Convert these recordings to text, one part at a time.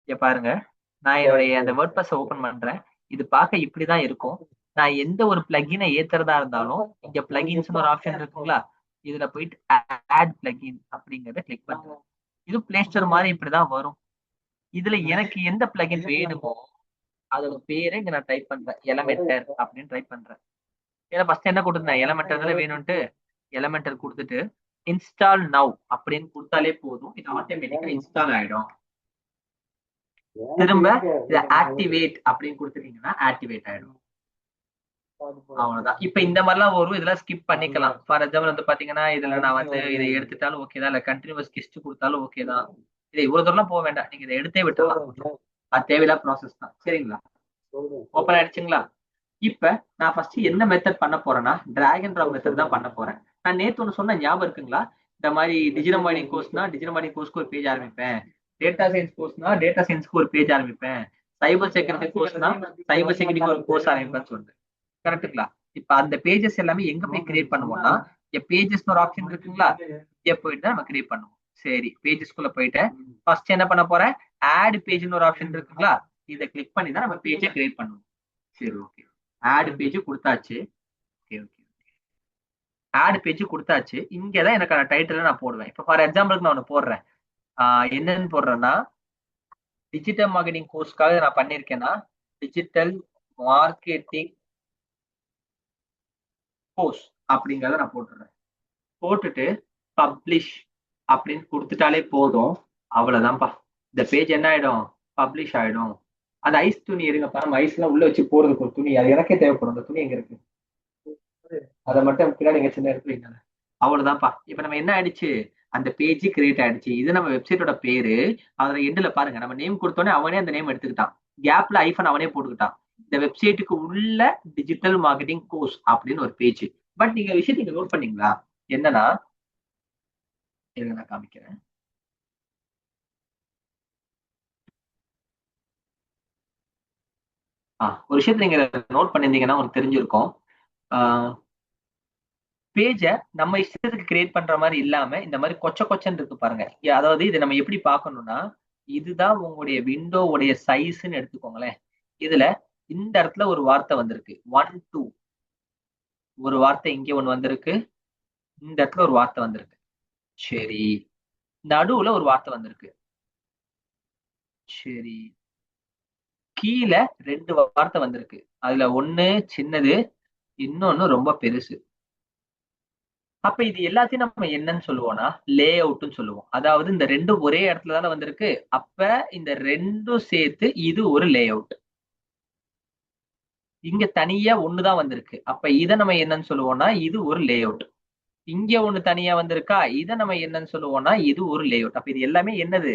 இங்க பாருங்க, நான் என்னுடைய அந்த வேர்ட்பிரஸ் ஓபன் பண்றேன். இது பார்க்க இப்படிதான் இருக்கும். நான் எந்த ஒரு பிளகினை ஏத்துறதா இருந்தாலும் இங்க பிளகின்ஸ்னு ஒரு ஆப்ஷன் இருக்குங்களா, இதுல போயிட்டு ஆட் பிளகின் அப்படிங்கறத கிளிக் பண்றேன். இது பிளே ஸ்டோர் மாதிரி இப்படிதான் வரும். இதுல எனக்கு எந்த பிளகின் வேணுமோ அதோட பேரை இங்க நான் டைப் பண்றேன், எலமெண்டர் அப்படின்னு டைப் பண்றேன். ஏன்னா ஃபர்ஸ்ட் என்ன கொடுத்துருந்தேன், எலமெண்டர் வேணும்ட்டு எலமெண்டர் கொடுத்துட்டு இன்ஸ்டால் நவ் அப்படின்னு கொடுத்தாலே போதும், இது ஆட்டோமேட்டிக்கா இன்ஸ்டால் ஆயிடும். திரும்ப இதை ஆக்டிவேட் அப்படின்னு கொடுத்துட்டீங்கன்னா ஆக்டிவேட் ஆயிடும். அவ்வளவுதான். இப்ப இந்த மாதிரிலாம் வரும், இதெல்லாம் ஸ்கிப் பண்ணிக்கலாம். ஃபார் எக்ஸாம்பிள் வந்து பாத்தீங்கன்னா இதுல நான் வந்து இதை எடுத்துட்டாலும் ஓகே தான், இல்ல கண்டினியூஸ் கிஸ்ட் கொடுத்தாலும் ஓகே தான். இதை இவ்வளவு தூரம் போக வேண்டாம், நீங்க இதை எடுத்தே விட்டுலாம். அது தேவையில்லாத ப்ராசஸ் தான். சரிங்களா, ஓப்பன் ஆயிடுச்சுங்களா? இப்ப நான் ஃபர்ஸ்ட் என்ன மெத்தட் பண்ண போறேன்னா டிராக் அண்ட் டிராப் மெத்தட் தான் பண்ண போறேன். நான் நேத்து ஒண்ணு சொன்ன ஞாபகம் இருக்குங்களா, இந்த மாதிரி டிஜிட்டல் மார்னிங் கோர்ஸ்னா டிஜிட்டல் மார்னிங் கோர்ஸ்க்கு ஒரு பேஜ் ஆரம்பிப்பேன், டேட்டா சயின்ஸ் கோர்ஸ்னா டேட்டா சயின்ஸ்க்கு ஒரு பேஜ் ஆரம்பிப்பேன், சைபர் செக்யூரிட்டி கோர்ஸ்னா சைபர் செக்யூரிட்டிக்கு ஒரு கோர்ஸ் ஆரம்பிப்பேன்னு சொல்லிட்டு. கரெக்ட்டுங்களா? இப்ப அந்த பேஜஸ் எல்லாமே எங்க போய் கிரியேட் பண்ணுவோம்னா, பேஜஸ் ஒரு ஆப்ஷன் இருக்குங்களா, இங்க போயிட்டு தான் நம்ம கிரியேட் பண்ணுவோம். சரி, பேஜஸ்குள்ள போயிட்டு ஃபர்ஸ்ட் என்ன பண்ண போறேன், ஆட் பேஜ்னு ஒரு ஆப்ஷன் இருக்குங்களா, இதை கிளிக் பண்ணி தான் நம்ம பேஜை கிரியேட் பண்ணுவோம். சரி, ஓகே. ஆட் பேஜ் கொடுத்தாச்சு. ஓகே ஓகே, ஆட் பேஜ் கொடுத்தாச்சு. இங்கதான் எனக்கான டைட்டில் நான் போடுவேன். இப்ப ஃபார் எக்ஸாம்பிளுக்கு நான் ஒன்று போடுறேன். என்னன்னு போடுறேன்னா, டிஜிட்டல் மார்க்கெட்டிங் கோர்ஸ்க்காக நான் பண்ணிருக்கேன்னா டிஜிட்டல் மார்க்கெட்டிங் கோர்ஸ் அப்படிங்கறத நான் போட்டுறேன். போட்டுட்டு பப்ளிஷ் அப்படின்னு கொடுத்துட்டாலே போதும். அவ்வளவுதான்ப்பா, இந்த பேஜ் என்ன ஆயிடும், பப்ளிஷ் ஆயிடும். அந்த ஐஸ் துணி இருங்கப்பா, நம்ம ஐஸ் எல்லாம் உள்ள வச்சு போறதுக்கு ஒரு துணி, அது எனக்கே தேவைப்படும். அந்த துணி எங்க இருக்கு, அதை மட்டும் பின்னாடி எங்க சின்ன இருக்கு. அவ்வளவுதான்ப்பா. இப்ப நம்ம என்ன ஆயிடுச்சு, அந்த பேஜ் கிரியேட் ஆயிடுச்சு. இது நம்ம வெப்சைட்டோட பேரு. அதுல எண்டுல பாருங்க, நம்ம நேம் கொடுத்தோன்னே அவனே அந்த நேம் எடுத்துக்கிட்டான், கேப்ல ஐஃபன் அவனே போட்டுக்கிட்டான். இந்த வெப்சைட்டுக்கு உள்ள டிஜிட்டல் மார்க்கெட்டிங் கோர்ஸ் அப்படின்னு ஒரு பேஜ். பட் நீங்க விஷயத்தை நோட் பண்ணீங்களா, என்னன்னா இருங்க நான் காமிக்கிறேன். ஒரு விஷயத்த நீங்க நோட் பண்ணிருந்தீங்கன்னா உங்களுக்கு தெரிஞ்சிருக்கும். பேஜ நம்ம இஷ்டத்துக்கு கிரியேட் பண்ற மாதிரி இல்லாம இந்த மாதிரி கொச்ச கொச்சன்னு இருக்கு பாருங்க. அதாவது இது நம்ம எப்படி பார்க்கணும்னா, இதுதான் உங்களுடைய விண்டோவுடைய சைஸ்ன்னு எடுத்துக்கோங்களேன். இதுல இந்த இடத்துல ஒரு வார்த்தை வந்திருக்கு 1 2, ஒரு வார்த்தை இங்க ஒண்ணு வந்திருக்கு, இந்த இடத்துல ஒரு வார்த்தை வந்திருக்கு. சரி, நடுவுல ஒரு வார்த்தை வந்திருக்கு. சரி, கீழே ரெண்டு வார்த்தை வந்திருக்கு. அதுல ஒண்ணு சின்னது, இன்னொன்னு ரொம்ப பெருசு. அப்ப இது எல்லாத்தையும் நம்ம என்னன்னு சொல்லுவோம்னா லே அவுட்னு சொல்லுவோம். அதாவது இந்த ரெண்டும் ஒரே இடத்துல தானே வந்திருக்கு, அப்ப இந்த ரெண்டும் சேர்த்து இது ஒரு லே அவுட். இங்க தனியா ஒண்ணுதான் வந்திருக்கு, அப்ப இதை நம்ம என்னன்னு சொல்லுவோம்னா இது ஒரு லே அவுட். இங்க ஒண்ணு தனியா வந்திருக்கா, இதை நம்ம என்னன்னு சொல்லுவோம்னா இது ஒரு லே அவுட். அப்ப இது எல்லாமே என்னது,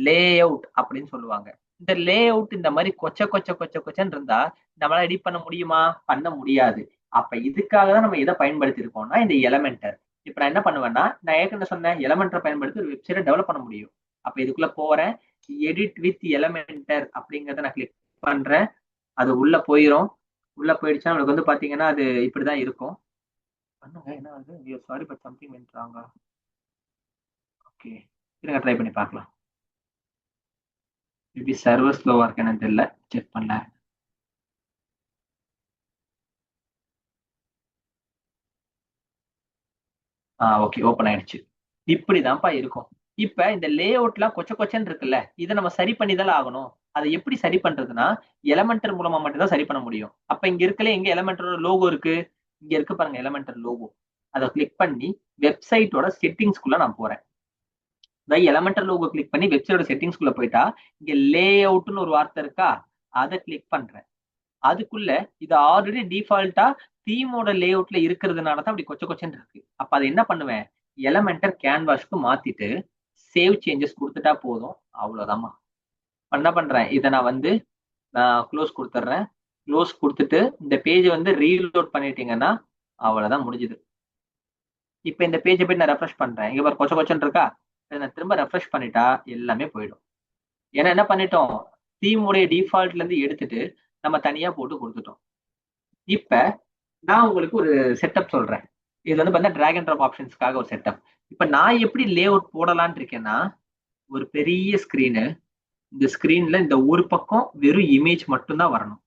லே அவுட் அப்படின்னு சொல்லுவாங்க. இந்த லே அவுட் இந்த மாதிரி கொச்ச கொச்ச கொச்ச கொச்சன்னு இருந்தா நம்மளால எடிட் பண்ண முடியுமா, பண்ண முடியாது. அப்ப இதுக்காக தான் நம்ம எதை பயன்படுத்தி இருக்கோம்னா இந்த எலமெண்டர். இப்ப நான் என்ன பண்ணுவேன்னா, நான் ஏற்கனவே சொன்னேன் எலமெண்டரை பயன்படுத்தி ஒரு வெப்சைட்டை டெவலப் பண்ண முடியும். அப்ப இதுக்குள்ள போறேன், எடிட் வித் எலமெண்டர் அப்படிங்கறத நான் கிளிக் பண்றேன். அது உள்ள போயிரும். உள்ள போயிடுச்சா நம்மளுக்கு வந்து பாத்தீங்கன்னா அது இப்படிதான் இருக்கும். பண்ணுங்க, என்ன வந்து சாரி பட் சம்திங் வென்றாங்க. ஓகே, இருங்க ட்ரை பண்ணி பார்க்கலாம். மேபி சர்வர் ஸ்லோவா இருக்கு எனக்கு தெரியல, செக் பண்ணல. ஓகே, ஓப்பன் ஆயிடுச்சு. இப்படிதான்ப்பா இருக்கும். இப்ப இந்த லே அவுட்லாம் கொச்ச கொச்சன்னு இருக்குல்ல, இதை நம்ம சரி பண்ணி தான் ஆகணும். அதை எப்படி சரி பண்றதுன்னா எலமெண்டர் மூலமா மட்டும் தான் சரி பண்ண முடியும். அப்ப இங்க இருக்கல, எங்க எலமெண்டரோட லோகோ இருக்கு, இங்க இருக்கு பாருங்க எலமெண்டர் லோகோ. அதை கிளிக் பண்ணி வெப்சைட்டோட செட்டிங்ஸ்குள்ள நான் போறேன். எலமெண்டர் லோகோ கிளிக் பண்ணி வெப்சைட்டோட செட்டிங்ஸ்குள்ள போயிட்டா இங்க லே அவுட்னு ஒரு வார்த்தை இருக்கா, அதை கிளிக் பண்றேன். அதுக்குள்ள இது ஆல்ரெடி டிஃபால்ட்டா தீமோட லே அவுட்ல இருக்கிறதுனால தான் அப்படி கொச்ச கொச்சன்னு இருக்கு. அப்ப அதை என்ன பண்ணுவேன், எலமெண்டர் கேன்வாஸ்க்கு மாத்திட்டு சேவ் சேஞ்சஸ் கொடுத்துட்டா போதும். அவ்வளவுதாம்மா. என்ன பண்றேன், இதை நான் வந்து நான் க்ளோஸ் கொடுத்துட்றேன். க்ளோஸ் கொடுத்துட்டு இந்த பேஜ் வந்து ரீலோட் பண்ணிட்டீங்கன்னா அவ்வளவுதான், முடிஞ்சுது. இப்ப இந்த பேஜை போய் நான் ரெஃப்ரெஷ் பண்றேன், இங்க பாரு கொச்ச கொச்சன்னு இருக்கா, இதை நான் திரும்ப ரெஃப்ரெஷ் பண்ணிட்டா எல்லாமே போயிடும். ஏன்னா என்ன பண்ணிட்டோம், தீமுடைய டிஃபால்ட்ல இருந்து எடுத்துட்டு நம்ம தனியா போட்டு கொடுத்துட்டோம். இப்ப நான் உங்களுக்கு ஒரு செட்டப் சொல்றேன். இதுல வந்து பார்த்தா டிராக் அண்ட் ட்ராப் ஆப்ஷன்ஸ்க்காக ஒரு செட்டப். இப்ப நான் எப்படி லே அவுட் போடலான்னு இருக்கேன்னா, ஒரு பெரிய ஸ்கிரீனு, இந்த ஸ்கிரீன்ல இந்த ஒரு பக்கம் வெறும் இமேஜ் மட்டும்தான் வரணும்.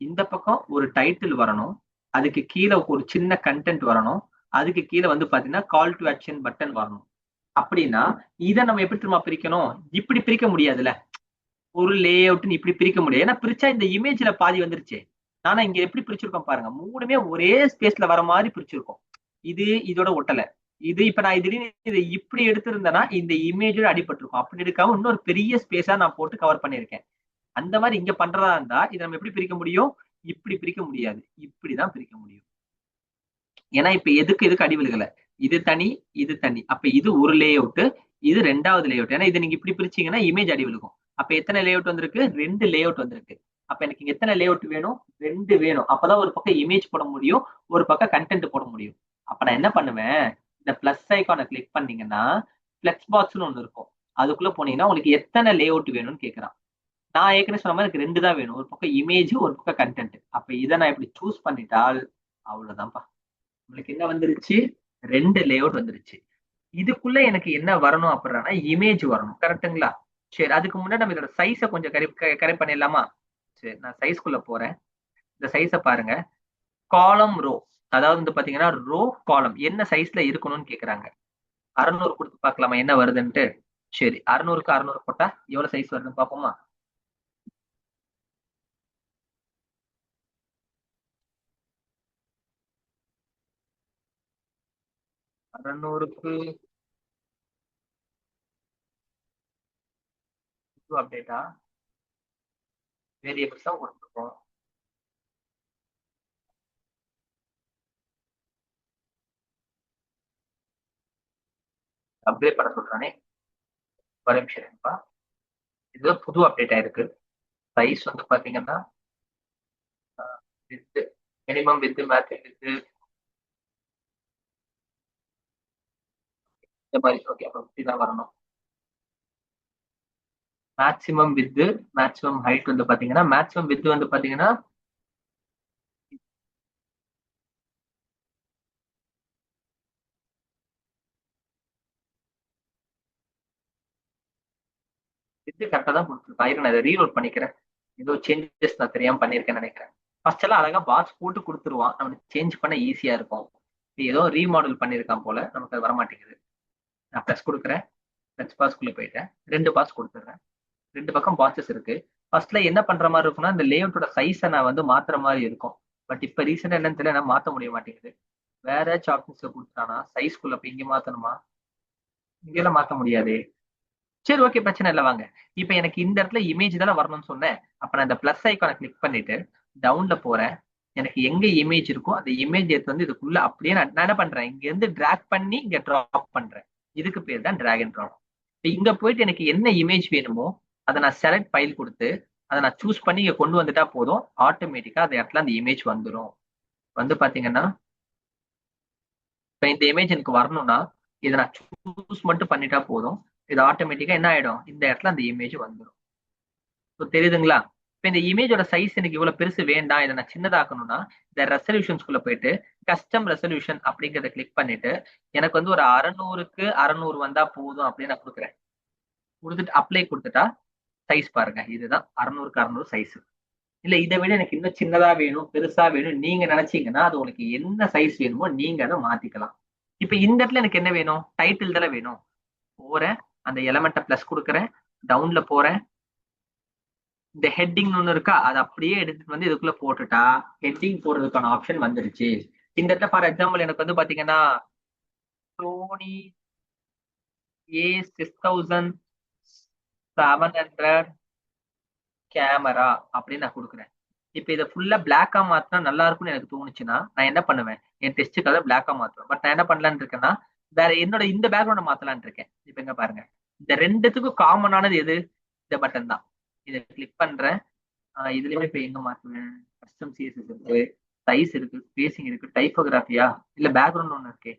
இந்த பக்கம் ஒரு டைட்டில் வரணும். அதுக்கு கீழே ஒரு சின்ன கண்டென்ட் வரணும். அதுக்கு கீழே வந்து பாத்தீங்கன்னா கால் டு ஆக்ஷன் பட்டன் வரணும். அப்படின்னா இதை நம்ம எப்படி திரும்ப பிரிக்கணும்? இப்படி பிரிக்க முடியாதுல்ல. ஒரு லே அவுட்னு இப்படி பிரிக்க முடியாது. ஏன்னா பிரிச்சா இந்த இமேஜ்ல பாதி வந்துருச்சு. ஆனா இங்க எப்படி பிரிச்சிருக்கோம் பாருங்க. மூணுமே ஒரே ஸ்பேஸ்ல வர மாதிரி பிரிச்சிருக்கோம். இது இதோட ஒட்டல. இது இப்ப நான் திடீர்னு இதை இப்படி எடுத்திருந்தேன்னா இந்த இமேஜோட அடிபட்டிருக்கும். அப்படி எடுக்காம இன்னொரு பெரிய ஸ்பேஸா நான் போட்டு கவர் பண்ணியிருக்கேன். அந்த மாதிரி இங்க பண்றதா இருந்தா இதை நம்ம எப்படி பிரிக்க முடியும்? இப்படி பிரிக்க முடியாது. இப்படிதான் பிரிக்க முடியும். ஏன்னா இப்ப எதுக்கு எதுக்கு அடி விழுகல. இது தனி, இது தனி. அப்ப இது ஒரு லே அவுட், இது ரெண்டாவது லே அவுட். ஏன்னா இதை நீங்க இப்படி பிரிச்சீங்கன்னா இமேஜ் அடி விழுகும். அப்ப எத்தனை லே அவுட் வந்திருக்கு? 2 லே அவுட் வந்திருக்கு. அப்ப எனக்கு இங்க எத்தனை லே அவுட் வேணும்? 2 வேணும். அப்பதான் ஒரு பக்கம் இமேஜ் போட முடியும், ஒரு பக்கம் கண்டென்ட் போட முடியும். அப்ப நான் என்ன பண்ணுவேன்? இந்த பிளஸ் ஐக்கானை கிளிக் பண்ணீங்கன்னா பிளெக்ஸ் பாக்ஸ்னு ஒண்ணு இருக்கும். அதுக்குள்ள போனீங்கன்னா உங்களுக்கு எத்தனை லே அவுட் வேணும்னு கேக்குறான். நான் ஏற்கனவே சொன்ன மாதிரி எனக்கு 2 தான் வேணும். ஒரு பக்கம் இமேஜ், ஒரு பக்கம் கண்டென்ட். அப்ப இதை நான் இப்படி சூஸ் பண்ணிட்டால் அவ்வளவுதான்ப்பா. உங்களுக்கு என்ன வந்துருச்சு? 2 லேஅவுட் வந்துருச்சு. இதுக்குள்ள எனக்கு என்ன வரணும் அப்படின்னா இமேஜ் வரணும். கரெக்ட்டுங்களா? சரி, அதுக்கு முன்னாடி நம்ம இதோட சைஸ கொஞ்சம் கரெக்ட் பண்ணிடலாமா? சரி, நான் சைஸ்க்குள்ள போறேன். இந்த சைஸ பாருங்க. காலம் ரோ, அதாவது வந்து பாத்தீங்கன்னா ரோ காலம் என்ன சைஸ்ல இருக்கணும்னு கேக்குறாங்க. 600 கொடுத்து பார்க்கலாமா என்ன வருதுன்ட்டு? சரி, 600க்கு 600 போட்டா எவ்வளவு சைஸ் வருதுன்னு பாப்போமா? 600க்கு அப்டேட்டா வேரியபிள்ஸ் தான் கொடுத்துருக்கோம். அப்டேட் பண்ண சொல்றானே, ஒரு நிமிஷம் இருப்பா. இது புது அப்டேட் ஆயிருக்கு. சைஸ் வந்து பாத்தீங்கன்னா with minimum with matching with இந்த மாதிரி. ஓகே, அப்ப இப்படிதான் வரணும். மேக்ஸிமம் வித் மேக்ஸிமம் ஹைட் வந்து பாத்தீங்கன்னா மேக்ஸிமம் வித் வந்து பாத்தீங்கன்னா வித் கரெக்டா தான் கொடுத்துருக்கேன். நான் இதை ரீலோட் பண்ணிக்கிறேன். ஏதோ சேஞ்சஸ் நான் தெரியாம பண்ணிருக்கேன்னு நினைக்கிறேன். ஃபர்ஸ்ட் எல்லாம் அழகா பாக்ஸ் போட்டு கொடுத்துருவான். நமக்கு சேஞ்ச் பண்ண ஈஸியா இருக்கும். ஏதோ ரீமாடல் பண்ணிருக்கான் போல, நமக்கு அது வரமாட்டேங்குது. நான் ப்ளஸ் கொடுக்குறேன். ப்ளஸ் பாஸ்க்குள்ள போயிட்டேன். 2 பாஸ் கொடுத்துட்றேன். 2 பக்கம் பாக்ஸஸ் இருக்கு. ஃபர்ஸ்ட்ல என்ன பண்ற மாதிரி இருக்கும்னா இந்த லேஅவுட்டோட சைஸை நான் வந்து மாத்துற மாதிரி இருக்கும். பட் இப்ப ரீசெண்டா என்னன்னு தெரியல, நான் மாத்த முடிய மாட்டேங்குது. வேற ஏதாச்சும் ஆப்ஷன்ஸ்ல கொடுத்தானா சைஸ்க்குள்ள போய் இங்க மாத்தணுமா? இங்கெல்லாம் மாத்த முடியாது. சரி, ஓகே, பிரச்சனை இல்லை, வாங்க. இப்ப எனக்கு இந்த இடத்துல இமேஜ் தானே வரணும்னு சொன்னேன். அப்ப நான் இந்த பிளஸ் ஐக்கானை கிளிக் பண்ணிட்டு டவுன்ல போறேன். எனக்கு எங்க இமேஜ் இருக்கோ அந்த இமேஜ் எடுத்து வந்து இதுக்குள்ள அப்படியே நான் என்ன பண்றேன், இங்க இருந்து டிராக் பண்ணி இங்க டிராப் பண்றேன். இதுக்கு பேர் தான் டிராக் அண்ட் டிராப். இங்க போயிட்டு எனக்கு என்ன இமேஜ் வேணுமோ அதை நான் செலக்ட் ஃபைல் கொடுத்து அதை நான் சூஸ் பண்ணி இங்க கொண்டு வந்துட்டா போதும். ஆட்டோமேட்டிக்கா அந்த இடத்துல அந்த இமேஜ் வந்துடும். வந்து பாத்தீங்கன்னா இப்ப இந்த இமேஜ் எனக்கு வரணும்னா இதை நான் சூஸ் மட்டும் பண்ணிட்டா போதும். இது ஆட்டோமேட்டிக்கா என்ன ஆயிடும், இந்த இடத்துல அந்த இமேஜ் வந்துடும். தெரியுதுங்களா? இப்ப இந்த இமேஜோட சைஸ் எனக்கு இவ்வளவு பெருசு வேண்டாம், இதை நான் சின்னதாக்கணும்னா இந்த ரெசல்யூஷன்ஸ்குள்ள போயிட்டு கஸ்டம் ரெசல்யூஷன் அப்படிங்கறத கிளிக் பண்ணிட்டு எனக்கு வந்து ஒரு 600க்கு 600 வந்தா போதும் அப்படின்னு நான் கொடுக்குறேன். கொடுத்துட்டு அப்ளை கொடுத்துட்டா சைஸ் பாருங்க, இதுதான் 600க்கு 600 சைஸ். இல்ல இதை விட எனக்கு இன்னும் சின்னதா வேணும், பெருசா வேணும் நீங்க நினைச்சீங்கன்னா அது உங்களுக்கு என்ன சைஸ் வேணுமோ நீங்க அதை மாத்திக்கலாம். இப்ப இந்த இடத்துல எனக்கு என்ன வேணும்? டைட்டில் தானே வேணும். போறேன், அந்த எலமெண்ட்டை பிளஸ் கொடுக்குறேன், டவுன்ல போறேன். இந்த ஹெட்டிங் ஒண்ணு இருக்கா, அதை அப்படியே எடுத்துட்டு வந்து இதுக்குள்ள போட்டுட்டா ஹெட்டிங் போடுறதுக்கான ஆப்ஷன் வந்துருச்சு. இந்த இடத்துல ஃபார் எக்ஸாம்பிள் எனக்கு வந்து பாத்தீங்கன்னா சோனி A6700 கேமரா அப்படின்னு நான் கொடுக்குறேன். இப்ப இதை ஃபுல்லா பிளாக்கா மாத்தினா நல்லா இருக்கும்னு எனக்கு தோணுச்சுன்னா நான் என்ன பண்ணுவேன், என் டெஸ்ட்டுக்காக பிளாக்கா மாத்துவேன். பட் நான் என்ன பண்ணலான்னு இருக்கேன்னா வேற என்னோட இந்த பேக்ரவுண்ட மாத்தலான்னு இருக்கேன். இப்ப எங்க பாருங்க, இந்த ரெண்டுத்துக்கும் காமனானது எது? இந்த பட்டன் தான். இதை கிளிக் பண்றேன். இதுலயுமே இப்ப எங்க மாத்துவேன்? கஸ்டம் சிஎஸ்எஸ் இருக்கு, சைஸ் இருக்கு, ஸ்பேசிங் இருக்கு, டைப்போகிராஃபியா, இல்ல பேக்ரவுண்ட் ஒண்ணு இருக்கே,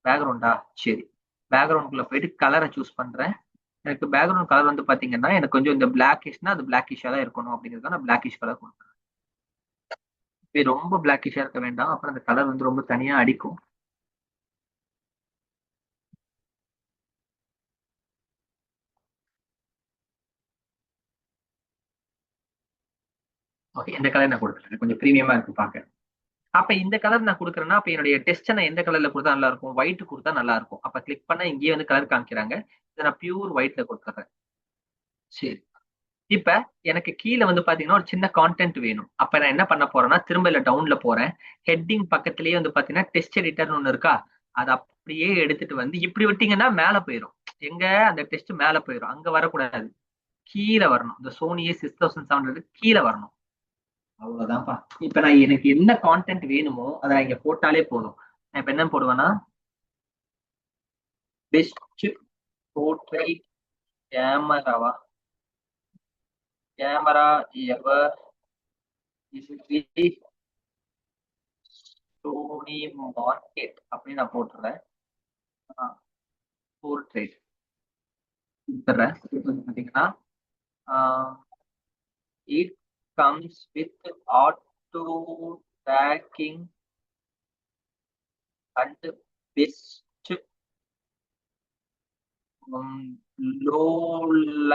பேக்ரவுண்டா. சரி, பேக்ரவுண்ட்குள்ள போயிட்டு கலரை சூஸ் பண்றேன். எனக்கு பேக்ரவுண்ட் கலர் வந்து பாத்தீங்கன்னா எனக்கு கொஞ்சம் இந்த பிளாக்கிஷ்னா அது பிளாக்கிஷா தான் இருக்கணும் அப்படிங்கிறதுக்கு நான் பிளாக்கிஷ் கலர் கொடுக்குறேன். இது ரொம்ப பிளாக்கிஷா இருக்க வேண்டாம், அப்புறம் அந்த கலர் வந்து ரொம்ப தனியா அடிக்கும். ஓகே, இந்த கலர் நான் கொடுக்குறேன், கொஞ்சம் ப்ரீமியமா இருக்கு பாக்க. அப்ப இந்த கலர் நான் கொடுக்குறேன்னா, அப்ப என்னுடைய டெஸ்ட் நான் எந்த கலர்ல கொடுத்தா நல்லா இருக்கும்? ஒயிட் கொடுத்தா நல்லா இருக்கும். அப்ப கிளிக் பண்ணா இங்கேயே வந்து கலர் காமிக்கிறாங்க. இத நான் பியூர் ஒயிட்ல கொடுத்துறேன். சரி. இப்ப எனக்கு கீழ வந்து பாத்தீங்கன்னா, ஒரு சின்ன கான்டென்ட் வேணும். அப்ப நான் என்ன பண்ண போறேன்னா, திரும்ப இதுல டவுன்ல போறேன். ஹெட்டிங் பக்கத்திலேயே வந்து பாத்தீங்கன்னா, டெக்ஸ்ட் எடிட்டர்ன்னு ஒண்ணு இருக்கா? அத அப்படியே எடுத்துட்டு வந்து இப்படி விட்டீங்கன்னா மேல போயிரும். எங்க அந்த டெக்ஸ்ட் மேல போயிரும். அங்க வரக்கூடாது. கீழ வரணும். இந்த Sony A6700 கீழ வரணும். அவ்வளவுதான்ப்பா. இப்ப நான் எனக்கு என்ன கான்டென்ட் வேணுமோ, அத நான் இங்க போட்டாலே போதும். நான் இப்ப என்ன போடுவேன்னா, பெஸ்ட் போர்ட்ரைட் கேமராவா? கேமரா எவர் சோனி மார்க்கெட் அப்படின்னு நான் போட்டுறேன். போர்ட்ரேட் கொடுத்துறேன். இது வந்து பாத்தீங்கன்னா it comes with auto tracking and best low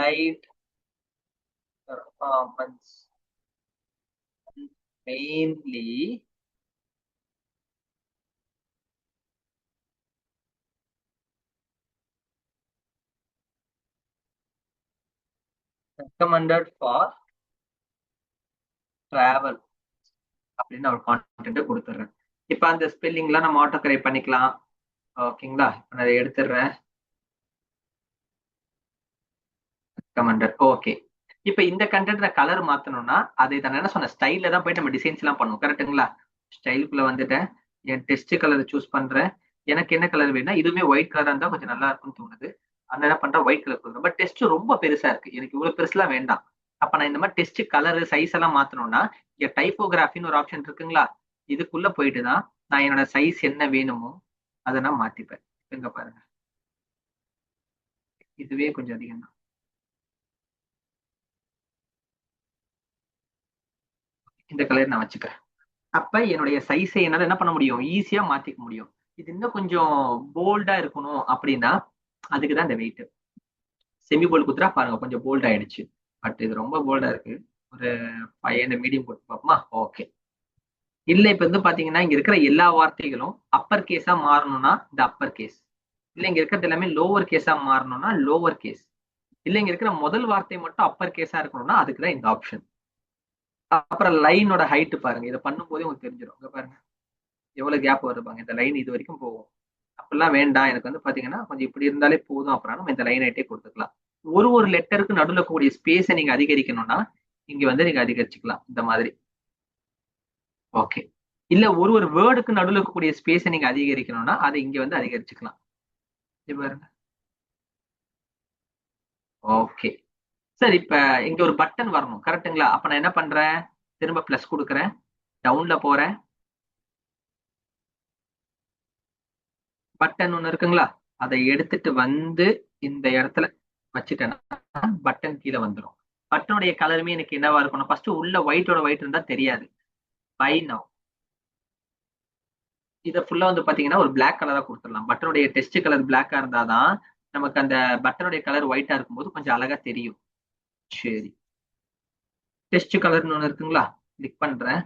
light performance mainly recommended for travel அப்படின்னு ஒரு கான்டென்ட் கொடுத்துட்றேன். இப்ப அந்த ஸ்பெல்லிங்லாம் நம்ம ஆட்டோ கரெக்ட் பண்ணிக்கலாம். ஓகேங்களா? இப்ப நான் இதை எடுத்துடுறேன். ரெக்கமெண்டட். ஓகே. இப்ப இந்த கண்டென்ட் கலர் மாத்தணும்னா அதை நான் என்ன சொன்ன ஸ்டைல்ல தான் போயிட்டு நம்ம டிசைன்ஸ் எல்லாம் பண்ணுவோம். கரெக்ட்டுங்களா? ஸ்டைலுக்குள்ள வந்துட்டேன். என் டெஸ்ட் கலரை சூஸ் பண்றேன். எனக்கு என்ன கலர் வேணும்னா இதுவுமே ஒயிட் கலரா இருந்தா கொஞ்சம் நல்லா இருக்கும்னு தோணுது. அந்த என்ன பண்றேன், ஒயிட் கலர் கொடுக்குறேன். பட் டெஸ்ட் ரொம்ப பெருசா இருக்கு. எனக்கு இவ்வளவு பெருசுலாம் வேண்டாம். அப்ப நான் இந்த மாதிரி டெஸ்ட் கலர் சைஸ் எல்லாம் மாத்தணும்னா இங்க டைப்போகிராஃபின்னு ஒரு ஆப்ஷன் இருக்குங்களா? இதுக்குள்ள போயிட்டு தான் நான் என்னோட சைஸ் என்ன வேணுமோ அதை நான் மாத்திப்பேன். இங்க பாருங்க, இதுவே கொஞ்சம் அதிகம் தான். இந்த கலர் நான் வச்சுக்கிறேன். அப்ப என்னுடைய சைஸை என்னால என்ன பண்ண முடியும், ஈஸியா மாத்திக்க முடியும். இது இன்னும் கொஞ்சம் போல்டா இருக்கணும் அப்படின்னா அதுக்குதான் இந்த வெயிட். செமி போல்ட் குத்துறா பாருங்க, கொஞ்சம் போல்ட் ஆயிடுச்சு. பட் இது ரொம்ப போல்டா இருக்கு. ஒரு 5 மீடியம் போட்டு பார்ப்போமா? ஓகே. இல்ல இப்ப வந்து பாத்தீங்கன்னா இங்க இருக்கிற எல்லா வார்த்தைகளும் அப்பர் கேஸா மாறணும்னா இந்த அப்பர் கேஸ். இல்ல இங்க இருக்கிறது எல்லாமே லோவர் கேஸா மாறணும்னா லோவர் கேஸ். இல்ல இங்க இருக்கிற முதல் வார்த்தை மட்டும் அப்பர் கேஸா இருக்கணும்னா அதுக்குதான் இந்த ஆப்ஷன். அப்புறம் லைனோட ஹைட் பாருங்க, இதை பண்ணும் போதே உங்களுக்கு தெரிஞ்சிடும். இங்க பாருங்க எவ்வளவு கேப் வருவாங்க. இந்த லைன் இது வரைக்கும் போகும். அப்படிலாம் வேண்டாம், எனக்கு வந்து பாத்தீங்கன்னா கொஞ்சம் இப்படி இருந்தாலே போதும். அப்புறம் நம்ம இந்த லைன் ஐட்டே கொடுத்துக்கலாம். ஒரு ஒரு லெட்டருக்கு நடுவில் இருக்கக்கூடிய ஸ்பேஸை நீங்க அதிகரிக்கணும்னா இங்க வந்து நீங்க அதிகரிச்சுக்கலாம் இந்த மாதிரி. ஓகே. இல்ல ஒரு ஒரு வேர்டுக்கு நடுவில் இருக்கக்கூடிய ஸ்பேஸை நீங்க அதிகரிக்கணும்னா அதை இங்க வந்து அதிகரிச்சுக்கலாம். இது பாருங்க. ஓகே. சரி, இப்ப இங்க ஒரு பட்டன் வரணும். கரெக்ட்டுங்களா? அப்ப நான் என்ன பண்றேன், திரும்ப பிளஸ் கொடுக்குறேன், டவுன்ல போறேன். பட்டன் ஒண்ணு இருக்குங்களா? அதை எடுத்துட்டு வந்து இந்த இடத்துல வச்சுட்டேன்னா பட்டன் கீழே வந்துடும். பட்டனுடைய கலருமே எனக்கு என்னவா இருக்கணும், ஃபர்ஸ்ட் உள்ள ஒயிட்டோட ஒயிட் இருந்தா தெரியாது. பை நவ் இதை ஃபுல்லா வந்து பாத்தீங்கன்னா ஒரு பிளாக் கலரா கொடுத்துடலாம். பட்டனுடைய டெஸ்ட் கலர் பிளாக்கா இருந்தாதான் நமக்கு அந்த பட்டனுடைய கலர் ஒயிட்டா இருக்கும்போது கொஞ்சம் அழகா தெரியும். சரி, டெஸ்ட் கலர்னு ஒண்ணு இருக்குங்களா? கிளிக் பண்றேன்,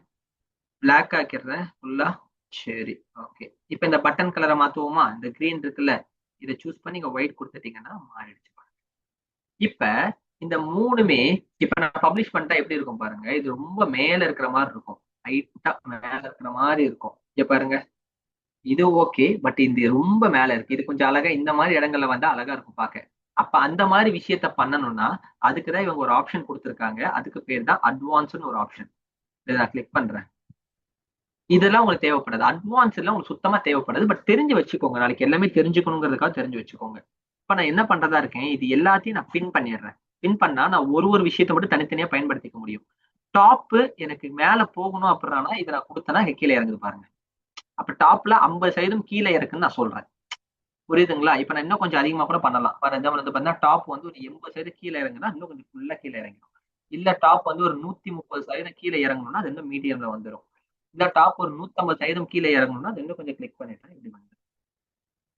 பிளாக் ஆக்கிடுறேன் ஃபுல்லா. சரி, ஓகே. இப்ப இந்த பட்டன் கலரை மாத்துவோமா? இந்த கிரீன் இருக்குல்ல, இதை சூஸ் பண்ணி இங்க ஒயிட் கொடுத்துட்டீங்கன்னா மாறிடுச்சு. இப்ப இந்த மூணுமே இப்ப நான் பப்ளிஷ் பண்ணிட்டா எப்படி இருக்கும் பாருங்க. இது ரொம்ப மேல இருக்கிற மாதிரி இருக்கும். ஹைட்டா மேல இருக்கிற மாதிரி இருக்கும். இங்க பாருங்க, இது ஓகே. பட் இந்த ரொம்ப மேல இருக்கு. இது கொஞ்சம் அழகா இந்த மாதிரி இடங்கள்ல வந்தா அழகா இருக்கும் பாக்க. அப்ப அந்த மாதிரி விஷயத்த பண்ணணும்னா அதுக்குதான் இவங்க ஒரு ஆப்ஷன் கொடுத்துருக்காங்க. அதுக்கு பேர் தான் அட்வான்ஸ்னு ஒரு ஆப்ஷன். இதை நான் கிளிக் பண்றேன். இதெல்லாம் உங்களுக்கு தேவைப்படாது. அட்வான்ஸ் எல்லாம் உங்களுக்கு சுத்தமா தேவைப்படாது. பட் தெரிஞ்சு வச்சுக்கோங்க. நாளைக்கு எல்லாமே தெரிஞ்சுக்கணுங்கிறதுக்காக தெரிஞ்சு வச்சுக்கோங்க. இப்ப நான் என்ன பண்றதா இருக்கேன், இது எல்லாத்தையும் நான் பின் பண்ணிடுறேன். பின் பண்ணா நான் ஒரு ஒரு விஷயத்தை மட்டும் தனித்தனியா பயன்படுத்திக்க முடியும். டாப் எனக்கு மேல போகணும் அப்படின்னா இதை நான் கொடுத்தேன்னா இங்க கீழே இறங்குது பாருங்க. அப்ப டாப்ல 50% கீழே இருக்குன்னு நான் சொல்றேன். புரியுதுங்களா? இப்ப நான் இன்னும் கொஞ்சம் அதிகமா கூட பண்ணலாம். ஃபார் எக்ஸாம்பிள் வந்து பாத்தீங்கன்னா டாப் வந்து ஒரு 80% கீழே இறங்குனா இன்னும் கொஞ்சம் ஃபுல்லா கீழே இறங்கிடும். இல்ல டாப் வந்து ஒரு 130% கீழே இறங்கணும்னா அது இன்னும் மீடியம்ல வந்துடும். இல்ல டாப் ஒரு 150% கீழே இறங்கணும்னா அது இன்னும் கொஞ்சம் கிளிக் பண்ணிட்டேன் இப்படி வந்து.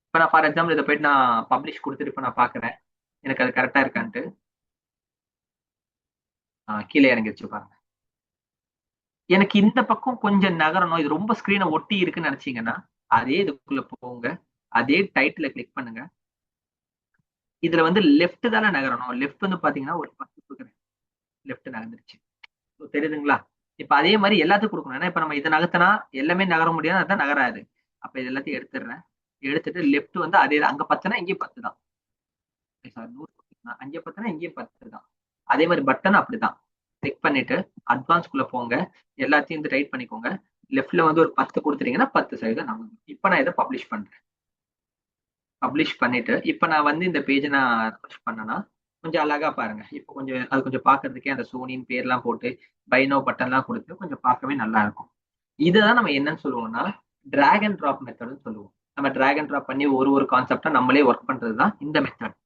இப்ப நான் ஃபார் எக்ஸாம்பிள் இதை போயிட்டு நான் பப்ளிஷ் கொடுத்துட்டு இப்ப நான் பாக்குறேன் எனக்கு அது கரெக்டா இருக்கான்ட்டு. கீழே இறங்கிருச்சு பாருங்க. எனக்கு இந்த பக்கம் கொஞ்சம் நகரணும், இது ரொம்ப ஸ்கிரீனை ஒட்டி இருக்குன்னு நினைச்சீங்கன்னா அதே இதுக்குள்ள போங்க, அதே டைட்டில கிளிக் பண்ணுங்க. இதுல வந்து லெஃப்ட் தானே நகரணும். லெஃப்ட் வந்து பாத்தீங்கன்னா ஒரு 10 கொடுக்குறேன். லெஃப்ட் நகர்ந்துருச்சு. So, தெரியுதுங்களா? இப்ப அதே மாதிரி எல்லாத்துக்கும் கொடுக்கணும். ஏன்னா இப்ப நம்ம இதை நகர்த்தினா எல்லாமே நகர முடியாது, அதான் நகராது. அப்ப இது எல்லாத்தையும் எடுத்துடுறேன். எடுத்துட்டு லெஃப்ட் வந்து அதே தான். அங்க 10னா இங்கேயும் 10 தான். சாரி, 100 அங்கே 10னா இங்கேயும் 10 தான். அதே மாதிரி பட்டன் அப்படிதான். கிளிக் பண்ணிட்டு அட்வான்ஸ்குள்ள போங்க. எல்லாத்தையும் வந்து ரைட் பண்ணிக்கோங்க. லெஃப்ட்ல வந்து ஒரு 10 கொடுத்துட்டீங்கன்னா 10 நம்ம இப்ப நான் இதை பப்ளிஷ் பண்றேன். பப்ளிஷ் பண்ணிட்டு இப்ப நான் வந்து இந்த பேஜை நான் ரெஃப்ரெஷ் பண்ணனா கொஞ்சம் அழகா பாருங்க. இப்போ கொஞ்சம் அது கொஞ்சம் பாக்குறதுக்கே அந்த சோனியின் பேர்லாம் போட்டு பைனோ பட்டன்லாம் கொடுத்து கொஞ்சம் பார்க்கவே நல்லா இருக்கும். இதுதான் நம்ம என்னன்னு சொல்லுவோம்னா டிராக் அண்ட் டிராப் மெத்தட்னு சொல்லுவோம். நம்ம டிராக் அண்ட் டிராப் பண்ணி ஒரு ஒரு கான்செப்டா நம்மளே ஒர்க் பண்றதுதான் இந்த மெத்தட்.